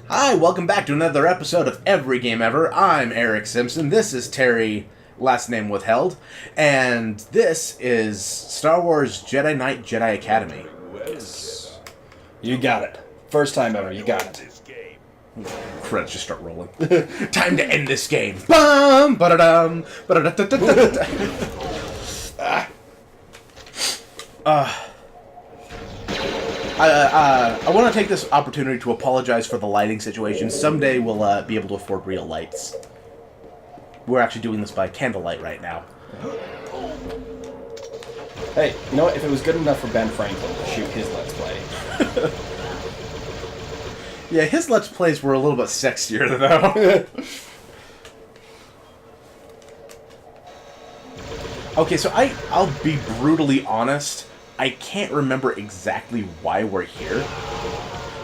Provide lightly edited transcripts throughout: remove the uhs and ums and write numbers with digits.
Hi, welcome back to another episode of Every Game Ever. I'm Eric Simpson. This is Terry, last name withheld. And this is Star Wars Jedi Knight Jedi Academy. Yes. You got it. First time ever, you got it. Credits just start rolling. Time to end this game. Bum, ba-da-dum, ba-da-da-da-da-da. I want to take this opportunity to apologize for the lighting situation. Someday we'll be able to afford real lights. We're actually doing this by candlelight right now. Hey, you know what? If it was good enough for Ben Franklin to shoot his Let's Play. Yeah, his Let's Plays were a little bit sexier, though. Okay, so I'll be brutally honest. I can't remember exactly why we're here.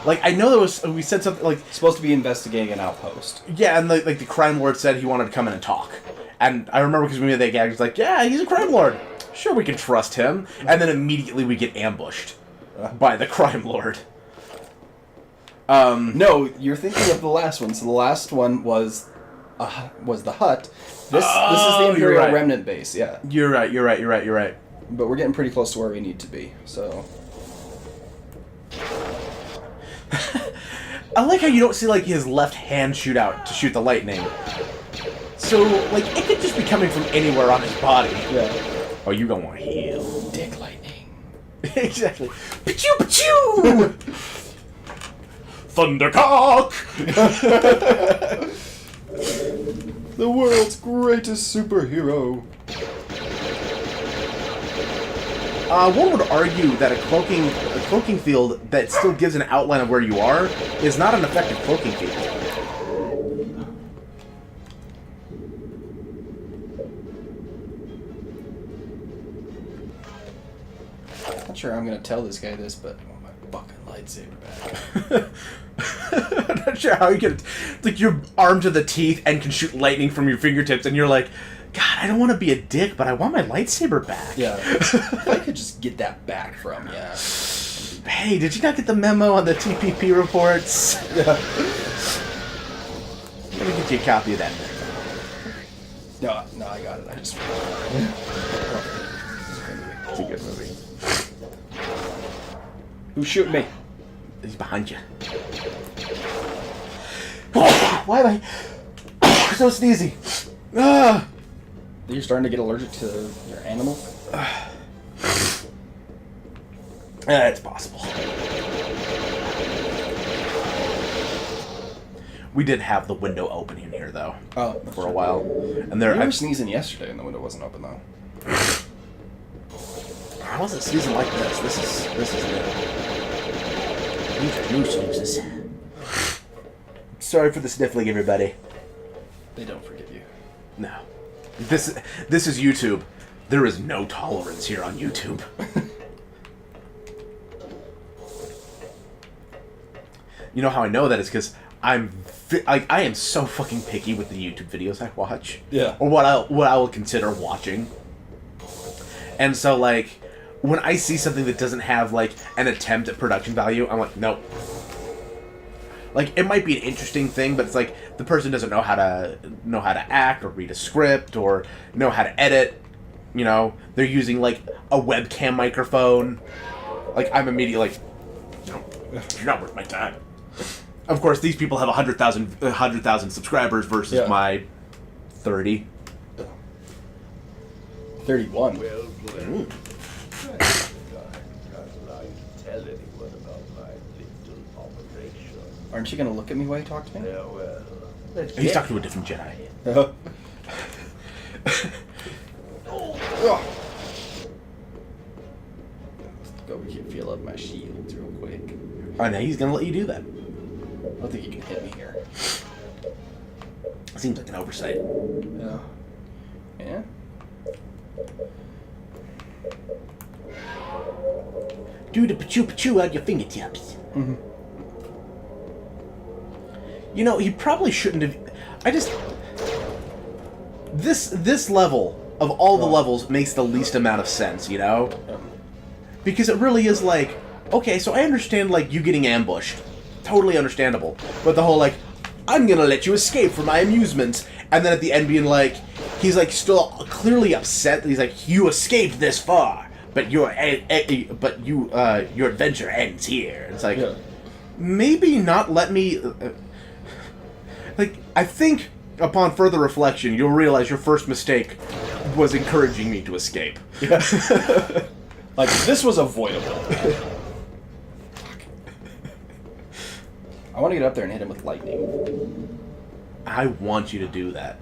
Like, I know we said something like... Supposed to be investigating an outpost. Yeah, and the crime lord said he wanted to come in and talk. And I remember because we made that gag, he's like, yeah, he's a crime lord. Sure, we can trust him. And then immediately we get ambushed by the crime lord. No, you're thinking of the last one. So the last one was the hut. This is the Imperial Remnant base, yeah. You're right. But we're getting pretty close to where we need to be, so... I like how you don't see, like, his left hand shoot out to shoot the lightning. So, like, it could just be coming from anywhere on his body. Yeah. Oh, you don't want to heal. Dick lightning. Exactly. Pachoo, pachoo! Thundercock! The world's greatest superhero. One would argue that a cloaking field that still gives an outline of where you are is not an effective cloaking field. Not sure I'm gonna tell this guy this, but I want my fucking lightsaber back. I'm not sure how you can... Like, you're armed to the teeth and can shoot lightning from your fingertips, and you're like, God, I don't want to be a dick, but I want my lightsaber back. Yeah. If I could just get that back from you. Hey, did you not get the memo on the TPP reports? Yeah. Let me get you a copy of that. No, I got it. I just... It's a good movie. Who's shooting me? He's behind you. Why am I so sneezy? You're starting to get allergic to your animal? It's possible. We did have the window open in here, though, for a while. And you were sneezing yesterday and the window wasn't open, though. I wasn't sneezing like this. This is new. These are new sneezes. Sorry for the sniffling, everybody. They don't forgive you. No. This is YouTube. There is no tolerance here on YouTube. You know how I know that is because I am so fucking picky with the YouTube videos I watch. Yeah. Or what I will consider watching. And so, like, when I see something that doesn't have, like, an attempt at production value, I'm like, nope. Like, it might be an interesting thing, but it's like the person doesn't know how to act or read a script or know how to edit. You know, they're using like a webcam microphone. Like, I'm immediately like, no, you're not worth my time. Of course, these people have 100,000 subscribers versus my 30. 31. Well played. Aren't you gonna look at me while you talk to me? Yeah, well. He's talking to a different Jedi. Let's go feel up my shields real quick. I know he's gonna let you do that. I don't think you can hit me here. Seems like an oversight. Yeah. Yeah? Do the pachoo out your fingertips. Mm-hmm. You know, he probably shouldn't have... This level, of all the levels, makes the least amount of sense, you know? Because it really is like, okay, so I understand, like, you getting ambushed. totally understandable. But the whole, like, I'm gonna let you escape for my amusement. And then at the end being like, he's like still clearly upset. He's like, you escaped this far, but your adventure ends here. It's like, maybe not let me... like, I think upon further reflection, you'll realize your first mistake was encouraging me to escape. Yeah. Like, this was avoidable. I want to get up there and hit him with lightning. I want you to do that.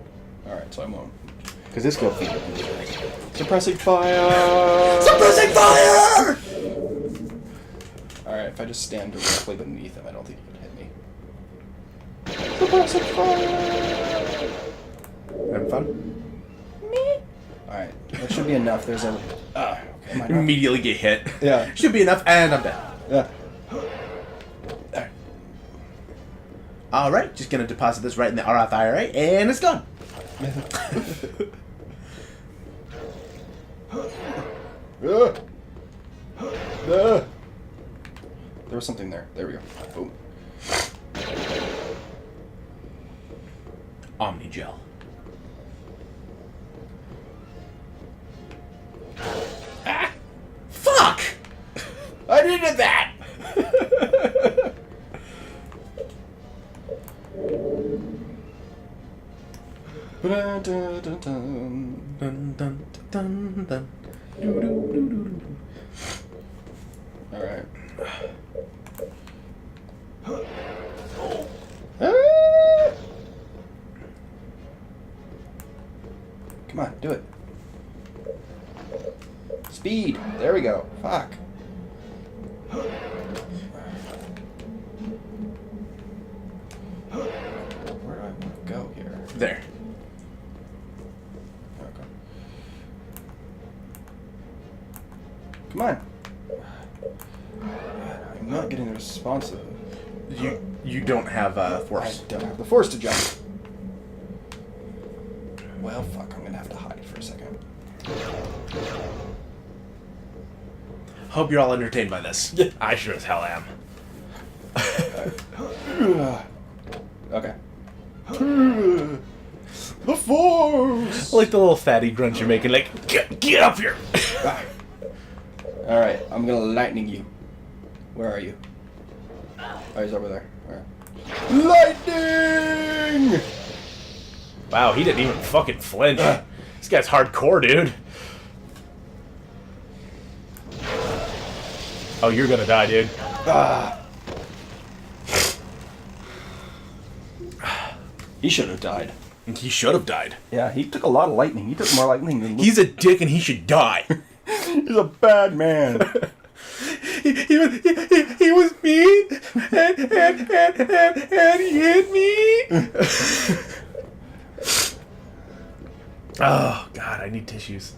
Alright, so I won't. Because this will feed you. Suppressing fire! Suppressing fire! Alright, if I just stand directly beneath him, I don't think he can hit me. Suppressing fire! Having fun? Me? Alright, that should be enough. There's a... okay, immediately get hit. Yeah. Should be enough, and I'm dead. Yeah. Alright, just gonna deposit this right in the Roth IRA, and it's gone. There was something there. There we go. Boom. Omnigel. Ah! Fuck! I needed that! Dun, dun, dun, dun, dun, dun, dun. Alright. Come on, do it. Speed! There we go. Fuck. Where do I want to go here? There. Okay. Come on. I'm not getting the responsive. You don't have force. I don't have the force to jump. Well, fuck, I'm gonna have to hide for a second. Hope you're all entertained by this. Yeah. I sure as hell am. Okay. The force! I like the little fatty grunt you're making, like, get up here! Alright, I'm gonna lightning you. Where are you? Oh, he's over there. Alright. Lightning! Wow, he didn't even fucking flinch. This guy's hardcore, dude. Oh, you're gonna die, dude. He should have died. He should have died. Yeah, he took a lot of lightning. He took more lightning than Luke. He's a dick and he should die. He's a bad man. he was mean and he hit me. Oh God, I need tissues.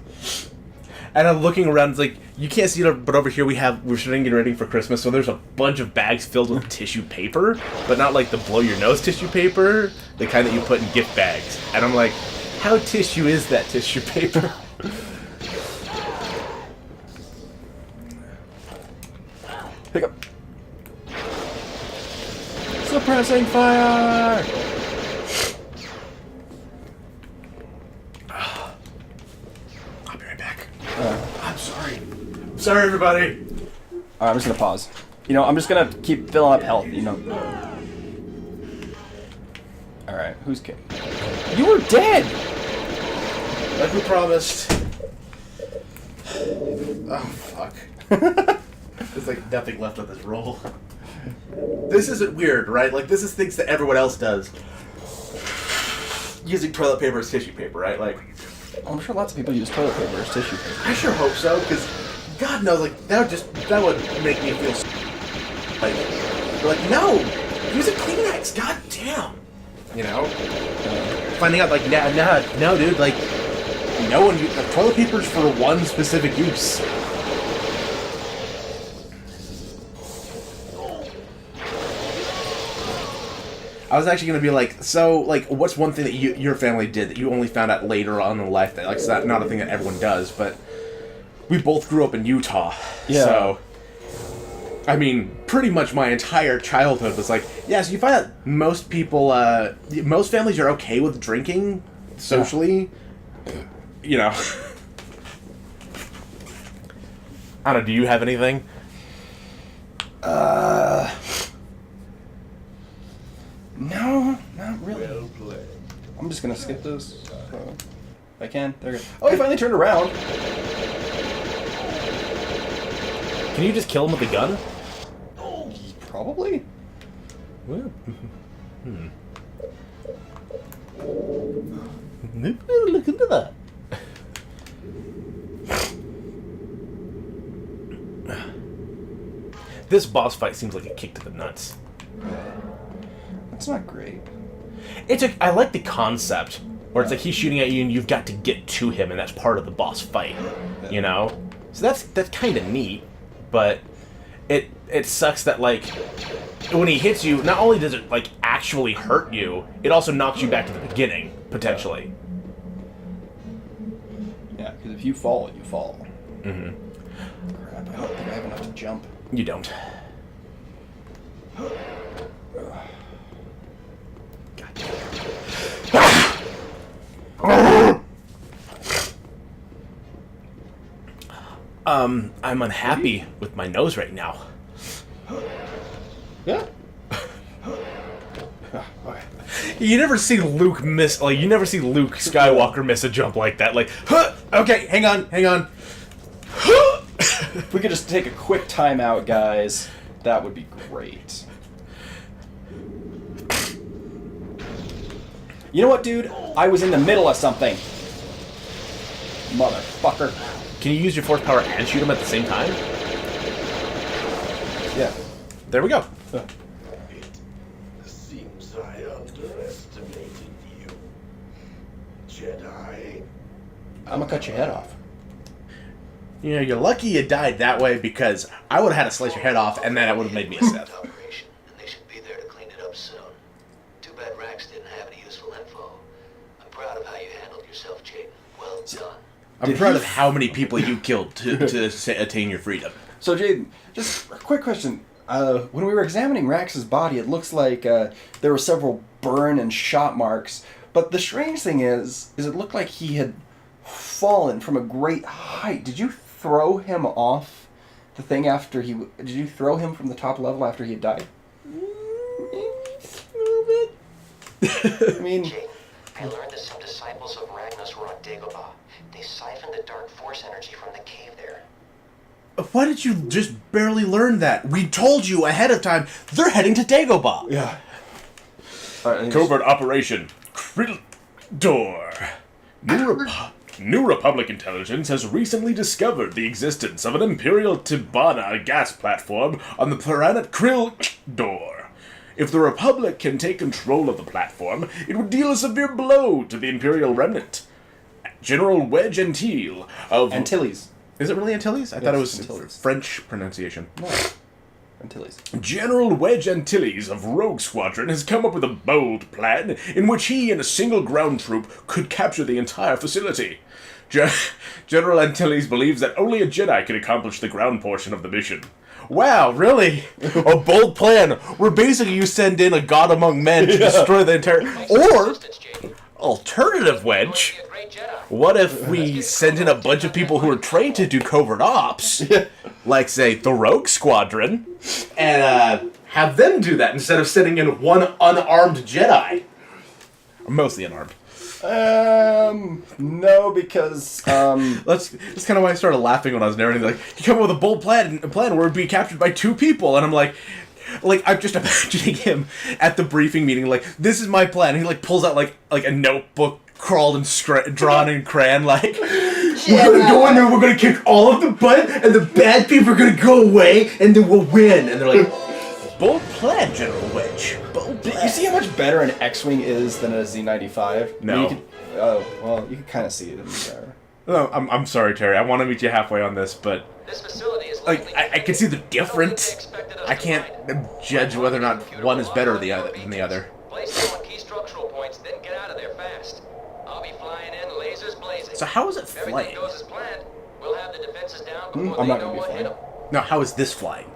And I'm looking around. It's like you can't see it, but over here we're starting getting ready for Christmas. So there's a bunch of bags filled with tissue paper, but not like the blow your nose tissue paper, the kind that you put in gift bags. And I'm like, how tissue is that tissue paper? Pick up. Suppressing fire! I'll be right back. I'm sorry. I'm sorry, everybody. Alright, I'm just gonna pause. You know, I'm just gonna keep filling up health, you know. Alright, who's kidding? You were dead! Like we promised. Oh, fuck. There's like nothing left on this roll. This isn't weird, right? Like, this is things that everyone else does. Using toilet paper as tissue paper, right? Like, I'm sure lots of people use toilet paper as tissue paper. I sure hope so, because God knows, like, that would make me feel so, like, no! Use a Kleenex, god damn! You know? Finding out, like, no, dude, like, no one, toilet paper's for one specific use. I was actually going to be like, so, like, what's one thing that your family did that you only found out later on in life that, like, it's not a thing that everyone does, but we both grew up in Utah. Yeah. So, I mean, pretty much my entire childhood was like, yeah, so you find out most people, most families are okay with drinking socially. You know. I don't know, do you have anything? No, not really. Well played. I'm just gonna skip this. If I can. There we go. Oh, he finally turned around. Can you just kill him with a gun? Probably. Well, look into that. This boss fight seems like a kick to the nuts. That's not great. I like the concept where it's like he's shooting at you and you've got to get to him, and that's part of the boss fight. You know, so that's kind of neat, but it sucks that like when he hits you, not only does it like actually hurt you, it also knocks you back to the beginning potentially. Yeah, because if you fall, you fall. Mm-hmm. Crap! I don't think I have enough to jump. You don't. I'm unhappy with my nose right now. Yeah. You never see Luke miss, like, you never see Luke Skywalker miss a jump like that. Like, huh, okay, hang on. If we could just take a quick timeout, guys, that would be great. You know what, dude? I was in the middle of something. Motherfucker. Can you use your force power and shoot him at the same time? Yeah. There we go. It seems I underestimated you. Jedi. I'm gonna cut your head off. You know, you're lucky you died that way, because I would have had to slice your head off, and then it would have made me a Sith. Operation, and they should be there to clean it up soon. Too bad Rax didn't have any useful info. I'm proud of how you handled yourself, Jaden. Well done. I'm proud of how many people you killed to attain your freedom. So, Jaden, just a quick question. When we were examining Rax's body, it looks like there were several burn and shot marks. But the strange thing is it looked like he had fallen from a great height. Did you throw him off the thing after he... Did you throw him from the top level after he had died? I mean... Jaden, I learned that some disciples of Ragnos were on Dagobah. They siphoned the dark force energy from the cave there. Why did you just barely learn that? We told you ahead of time, they're heading to Dagobah. Yeah. Covert Operation Door. New Republic intelligence has recently discovered the existence of an Imperial Tibanna gas platform on the planet Door. If the Republic can take control of the platform, it would deal a severe blow to the Imperial remnant. General Wedge Antilles of... Antilles. Is it really Antilles? I thought it was Antilles. French pronunciation. No. Antilles. General Wedge Antilles of Rogue Squadron has come up with a bold plan in which he and a single ground troop could capture the entire facility. General Antilles believes that only a Jedi can accomplish the ground portion of the mission. Wow, really? A bold plan where basically you send in a god among men to destroy the entire... Or, alternative Wedge, what if we send in a bunch of people who are trained to do covert ops, like, say, the Rogue Squadron, and have them do that instead of sending in one unarmed Jedi? Mostly unarmed. No, because, That's kind of why I started laughing when I was narrating. Like, you come up with a bold plan where we'd be captured by 2 people, and I'm like, I'm just imagining him at the briefing meeting, like, this is my plan. And he, like, pulls out, like a notebook, crawled and drawn in crayon, like, we're gonna go in there, we're gonna kick all of the butt, and the bad people are gonna go away, and then we'll win. And they're like, bold plan, General Wedge. Bold plan. you see how much better an X-Wing is than a Z-95? No. You can kind of see it in there. No, I'm sorry, Terry. I want to meet you halfway on this, but This facility is like I can see the difference. I can't judge whether or not one is better than the other. Place them on key structural points, then get out of there fast. I'll be flying in, lasers blazing. So how is it Everything flying? goes as planned. We'll have the defenses down before I'm they not know gonna be what hit flying. them. No, how is this flying?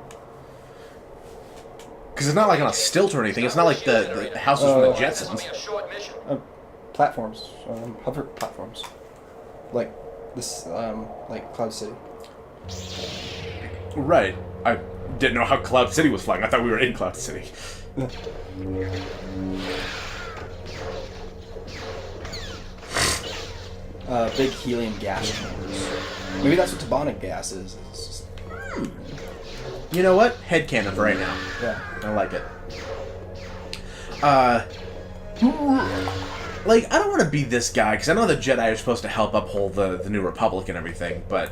Because it's not like on a stilt or anything. It's not like the houses from the Jetsons. Platforms, hover platforms, like this, like Cloud City. Right. I didn't know how Cloud City was flying. I thought we were in Cloud City. Big helium gas chambers. Maybe that's what Tabonic gas is. It's just, You know what? Headcanon for right now. yeah. I like it. Like, I don't want to be this guy, because I know the Jedi are supposed to help uphold the New Republic and everything, but,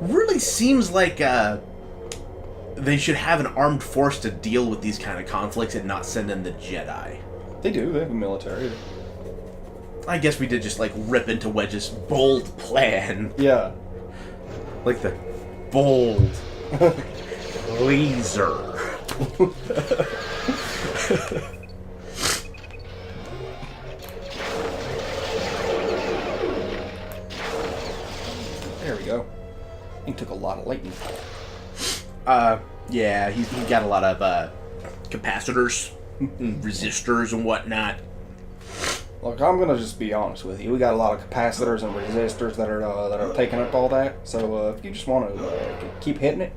really seems like, they should have an armed force to deal with these kind of conflicts and not send in the Jedi. They do. They have a military. I guess we did just, like, rip into Wedge's bold plan. Yeah. Like the bold laser. There we go. He took a lot of lightning. Yeah, he got a lot of, capacitors and resistors and whatnot. Look, I'm gonna just be honest with you. We got a lot of capacitors and resistors that are taking up all that. So if you just want to keep hitting it,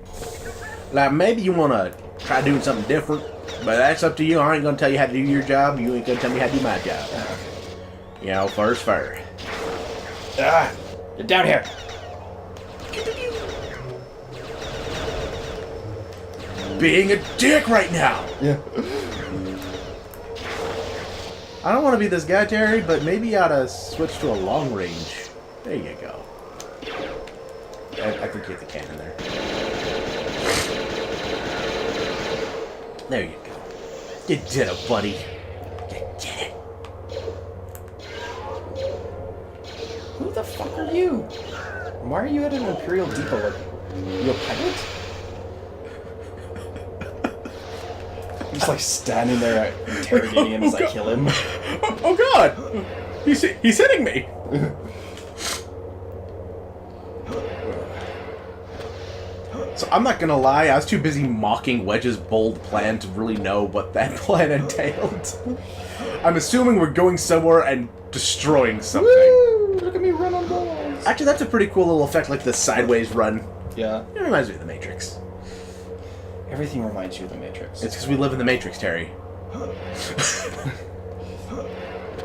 Like, maybe you want to try doing something different, but that's up to you. I ain't going to tell you how to do your job. You ain't going to tell me how to do my job. You know, first fur. get down here. Being a dick right now. Yeah. I don't want to be this guy, Terry, but maybe you ought to switch to a long range. There you go. I think you hit the cannon there. There you go. You did it, buddy. You did it. Who the fuck are you? Why are you at an Imperial Depot? Like, you a pilot? I'm just like standing there interrogating him as I kill him. Oh God! He's hitting me. So I'm not gonna lie, I was too busy mocking Wedge's bold plan to really know what that plan entailed. I'm assuming we're going somewhere and destroying something. Woo! Look at me run on balls. Actually, that's a pretty cool little effect, like the sideways run. Yeah. It reminds me of the Matrix. Everything reminds you of the Matrix. It's because we live in the Matrix, Terry.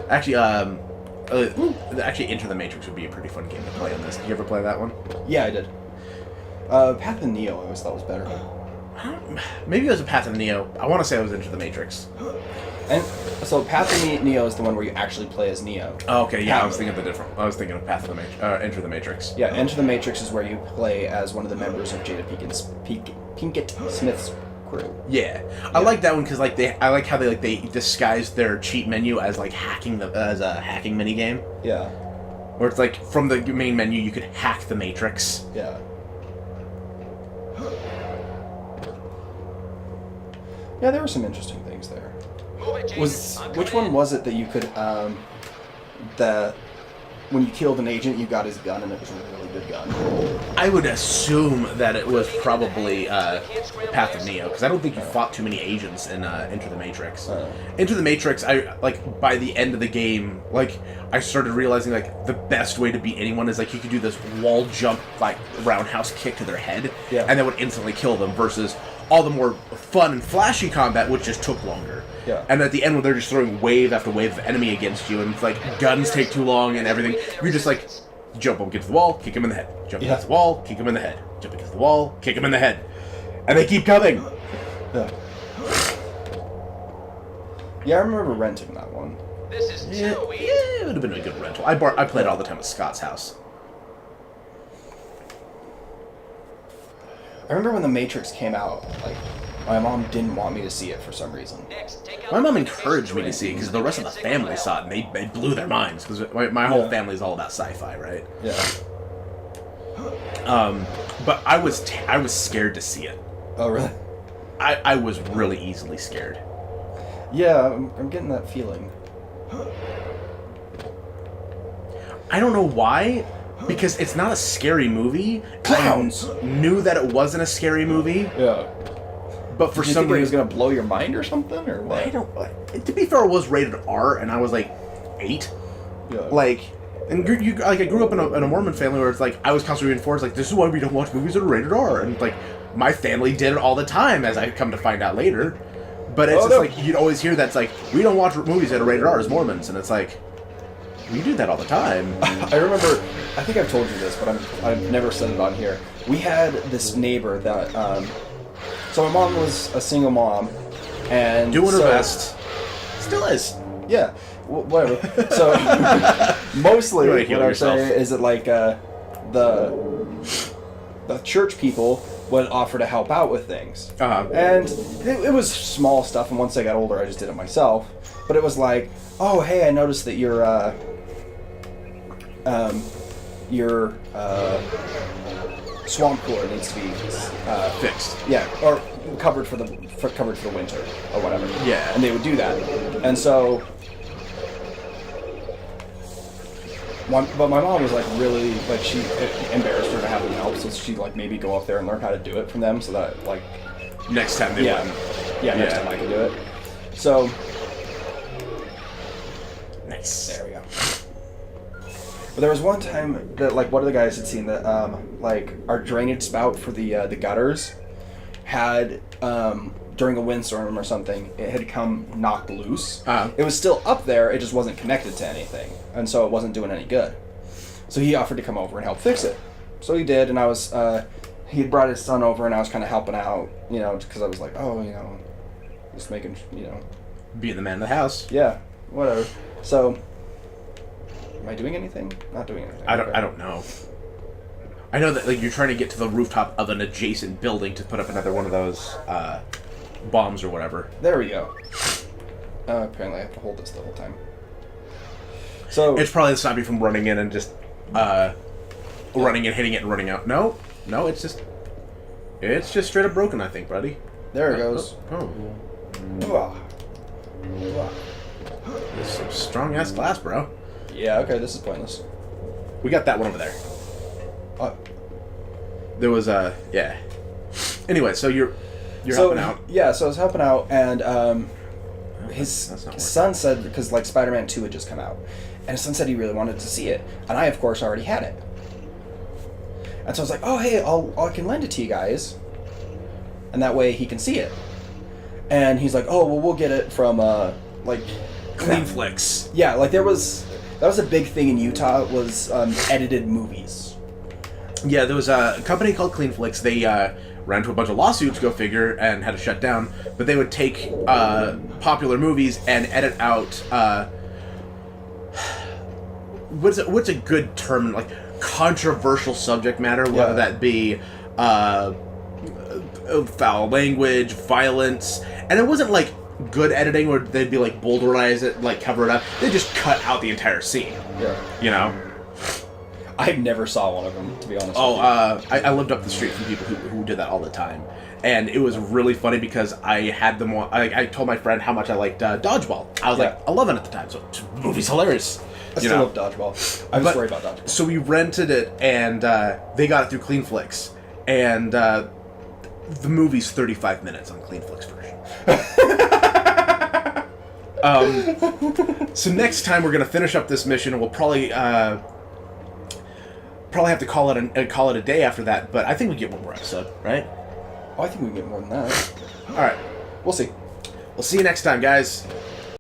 Actually, Enter the Matrix would be a pretty fun game to play on this. Did you ever play that one? Yeah, I did. Path of Neo I always thought was better. Maybe it was a Path of Neo. I want to say it was Enter the Matrix. And so Path of Neo is the one where you actually play as Neo. Oh, okay, yeah, Path- I was thinking of the different. I was thinking of Path of the Enter the Matrix. Yeah, Enter the Matrix is where you play as one of the members of Jada Pinkett Smith's crew. Yeah, I like that one because I like how they disguise their cheat menu as like as a hacking mini game. Yeah. Where it's like from the main menu you could hack the Matrix. Yeah. Yeah, there were some interesting things there. Which one was it that you could that when you killed an agent you got his gun and it was a really good gun? I would assume that it was probably Path of Neo because I don't think you fought too many agents in Enter the Matrix. Enter the Matrix, I like by the end of the game, like I started realizing like the best way to beat anyone is like you could do this wall jump like roundhouse kick to their head, Yeah. and that would instantly kill them. Versus all the more fun and flashy combat, which just took longer. Yeah. And at the end, when they're just throwing wave after wave of enemy against you, and it's like guns take too long and everything, you're just like jump up against the wall, kick him in the head. Jump against the wall, kick him in the head. Jump against the wall, kick him in the head. And they keep coming. Yeah. Yeah, I remember renting that one. This is Yeah, too easy. it would have been a good rental. I played all the time at Scott's house. I remember when The Matrix came out, like, my mom didn't want me to see it for some reason. Next, take out My mom the encouraged me to see it because the rest of the family saw it and they blew their minds because my whole Yeah. family is all about sci-fi, right? Yeah. But I was scared to see it. Oh, really? I was really easily scared. Yeah, I'm getting that feeling. I don't know why, because it's not a scary movie. Clowns! I knew that it wasn't a scary movie, Yeah. But for Did you some think it was reason, gonna blow your mind or something, or what? I don't. To be fair, it was rated R, and I was like 8. Yeah. Like, and I grew up in a Mormon family where it's like I was constantly reinforced like this is why we don't watch movies that are rated R, and like my family did it all the time, as I come to find out later. But it's just like you'd always hear that's like we don't watch movies that are rated R as Mormons, and it's like we do that all the time. I remember, I think I've told you this, but I've never said it on here. We had this neighbor that, so my mom was a single mom, and Doing her best. Still is. Yeah, whatever. So mostly You wanna what heal I'm yourself. saying is that like the church people would offer to help out with things, and it was small stuff. And once I got older, I just did it myself. But it was like, oh hey, I noticed that your swamp cooler needs to be Fixed. yeah, or covered for the winter or whatever. Yeah. And they would do that, and so. But my mom was like really like she it embarrassed her to have them help, so she'd like maybe go up there and learn how to do it from them, so that like Next time they wouldn't. next time I could do it. So Nice. there we go. But there was one time that like one of the guys had seen that like our drainage spout for the gutters had during a windstorm or something, it had come knocked loose. It was still up there, it just wasn't connected to anything, and so it wasn't doing any good. So he offered to come over and help fix it. So he did, and I was he had brought his son over, and I was kind of helping out, you know, because I was like, oh, you know, just making, you know, Being the man of the house. yeah, whatever. So, am I doing anything? Not doing anything. I Okay. don't know. I know that like you're trying to get to the rooftop of an adjacent building to put up another one of those bombs or whatever. There we go. Apparently I have to hold this the whole time. So It's probably to stop you from running in and just running in, hitting it, and running out. No, it's just straight up broken. I think, buddy. there it goes. Oh, Ooh-ah. Ooh-ah. this is some strong ass glass, bro. Yeah, okay, this is pointless. We got that one over there. There was yeah. Anyway, so you're helping out. Yeah, so I was helping out, and That's not his working. son said, because like Spider-Man 2 had just come out, and his son said he really wanted to see it, and I of course already had it. And so I was like, oh hey, I can lend it to you guys, and that way he can see it. And he's like, oh well, we'll get it from like Clean Flicks. yeah, like that was a big thing in Utah, was edited movies. Yeah, there was a company called Clean Flicks. They ran into a bunch of lawsuits, go figure, and had to shut down. But they would take popular movies and edit out. What's a good term? Like controversial subject matter, whether that be foul language, violence, and it wasn't like good editing where they'd be like bolderize it, like cover it up. They just cut out the entire scene. Yeah. You know. I never saw one of them, to be honest. Oh, with you. I lived up the street from people who did that all the time, and it was really funny because I had them. I told my friend how much I liked Dodgeball. I was like 11 at the time, so the movie's hilarious. I still love Dodgeball. I was worried about Dodgeball. So we rented it, and they got it through Clean Flicks, and the movie's 35 minutes on Clean Flicks version. So next time we're gonna finish up this mission, and we'll probably have to call it a day after that. But I think we get one more episode, right? Oh, I think we can get more than that. All right, We'll see. we'll see you next time, guys.